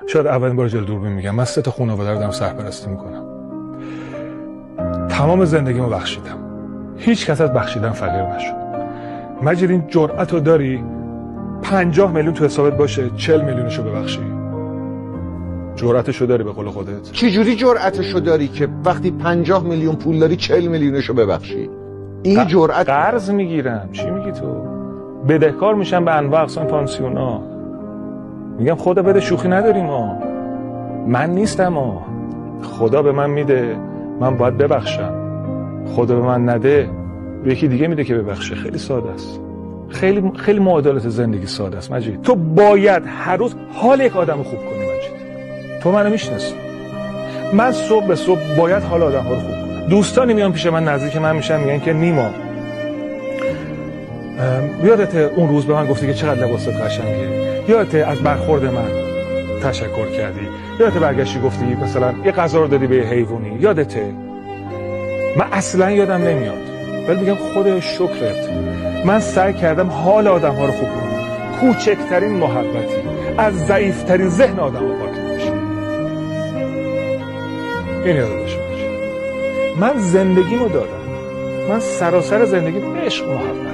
شاید اولین بار جلوی دوربین میگم، من 3 تا خانواده رو دارم سرپرستی میکنم. تمام زندگیمو بخشیدم، هیچ کس از بخشیدن فقیر نشد. مجید این جرأتو داری 50 میلیون تو حسابت باشه 40 میلیونشو ببخشی؟ جرأتشو داری به قول خودت؟ چجوری جرأتشو داری که وقتی 50 میلیون پول داری 40 میلیونشو ببخشی؟ این جرأت. قرض میگیرم. چی میگی تو؟ بدهکار میشم به انواع اقسام پانسیونا. میگم خدا بده، شوخی نداریم ما. من نیستم ها. خدا به من میده، من باید ببخشم. خدا به من نده، به یکی دیگه میده که ببخشه. خیلی ساده است. خیلی معادلات زندگی ساده است مجید. تو باید هر روز حال یک آدمو خوب کنی مجید. تو منو میشناسی. من صبح به صبح باید حال آدم‌ها رو خوب کنم. دوستانی میان پیش من، نزدیک من میشن، میگن که نیما یادت اون روز به من گفتی که چقدر لباست قشنگه؟ یادت از برخورد من تشکر کردی؟ یادت برگشتی گفتی مثلا یه غذا رو دادی به حیوانی؟ یادته؟ من اصلا یادم نمیاد، ولی میگم خدا شکرت، من سعی کردم حال آدم‌ها رو خوب کنم. کوچکترین محبتی از ضعیف‌ترین ذهن آدم‌ها پاک میشه. این یاد باشه. من زندگیمو دادم، من سراسر زندگی عشق محبت